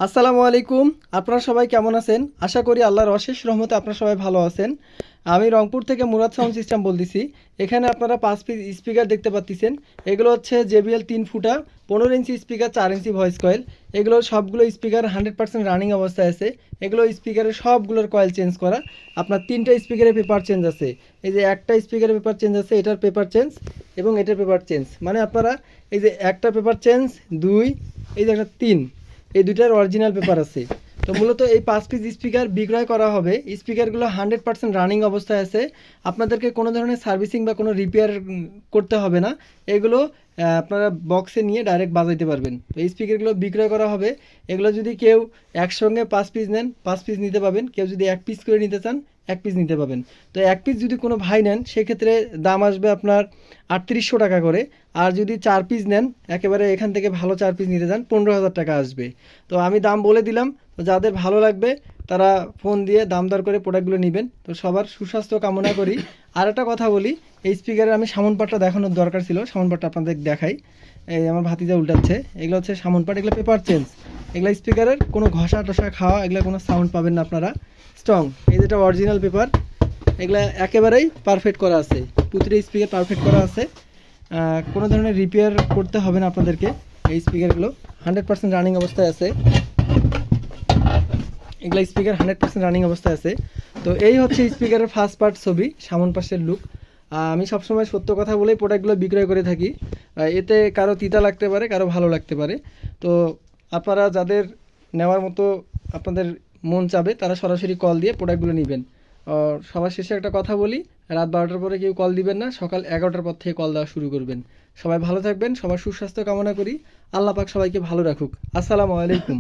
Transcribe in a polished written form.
আসসালামু আলাইকুম। আপনারা সবাই কেমন আছেন? আশা করি আল্লাহর অশেষ রহমতে আপনারা সবাই ভালো আছেন। আমি রংপুর থেকে মুরাদ সাউন্ড সিস্টেম বলতেছি। এখানে আপনারা 5 পিস স্পিকার দেখতে পাচ্ছেন। এগুলো হচ্ছে JBL 3 ফুটা 15 inch speaker, 4 inch voice coil. এগুলো সবগুলো স্পিকার 100% রানিং অবস্থায় আছে। এগুলো স্পিকারের সবগুলোর কয়েল চেঞ্জ করা। আপনার 3টা স্পিকারের পেপার চেঞ্জ আছে। এই যে একটা স্পিকারের পেপার চেঞ্জ আছে, এটার পেপার চেঞ্জ এবং এটার পেপার চেঞ্জ। মানে আপনারা এই যে একটা পেপার চেঞ্জ 2, এই যে একটা 3, এই দুইটার অরিজিনাল পেপার আছে। তো মূলত এই 5 পিস স্পিকার বিক্রয় করা হবে। স্পিকারগুলো 100% রানিং অবস্থায় আছে। আপনাদেরকে কোনো ধরনের সার্ভিসিং বা কোনো রিপেয়ার করতে হবে না। এগুলো আপনারা বক্সে নিয়ে ডাইরেক্ট বাজাইতে পারবেন। তো এই স্পিকারগুলো বিক্রয় করা হবে। এগুলো যদি কেউ একসঙ্গে 5 পিস নেন, 5 পিস নিতে পাবেন। কেউ যদি 1 পিস করে নিতে চান, 1 পিস নিতে পাবেন। তো 1 পিস যদি কোনো ভাই নেন, সেক্ষেত্রে দাম আসবে আপনার 3800 টাকা করে। আর যদি 4 পিস নেন, একেবারে এখান থেকে ভালো 4 পিস নিতে চান, 15,000 টাকা আসবে। তো আমি দাম বলে দিলাম। তো যাদের ভালো লাগবে তারা ফোন দিয়ে দাম দর করে প্রোডাক্টগুলো নেবেন। তো সবার সুস্বাস্থ্য কামনা করি। আর একটা কথা বলি, এই স্পিকারের আমি সামন পাটটা দেখানোর দরকার ছিল। সামন পাটটা আপনাদের দেখাই। এই আমার ভাতিজা উল্টাচ্ছে। এগুলো হচ্ছে সামন পাট, এগুলো পেপার চেঞ্জ। এগুলো স্পিকারের কোনো ঘষা টসা খাওয়া, এগুলো কোনো সাউন্ড পাবেন না আপনারা। স্ট্রং, এই যেটা অরিজিনাল পেপার, এগুলা একেবারেই পারফেক্ট করা আছে। প্রতিটা স্পিকার পারফেক্ট করা আছে। কোনো ধরনের রিপেয়ার করতে হবে না আপনাদেরকে। এই স্পিকারগুলো 100% রানিং অবস্থায় আছে। এগুলা স্পিকার 100% রানিং অবস্থায় আছে। তো এই হচ্ছে স্পিকারের ফার্স্ট পার্ট ছবি, সামন পাশের লুক। আমি সবসময় সত্য কথা বলেই প্রোডাক্টগুলো বিক্রয় করে থাকি। এতে কারো তিতা লাগতে পারে, কারো ভালো লাগতে পারে। তো আপনারা যাদের নেওয়ার মতো আপনাদের মন চাবে, তারা সরাসরি কল দিয়ে প্রোডাক্টগুলো নেবেন। সবার শেষে একটা কথা বলি, রাত 12টার পরে কেউ কল দিবেন না, সকাল 11টার পর থেকে কল দেওয়া শুরু করবেন। সবাই ভালো থাকবেন, সবার সুস্বাস্থ্য কামনা করি। আল্লাহ পাক সবাইকে ভালো রাখুক। আসসালামু আলাইকুম।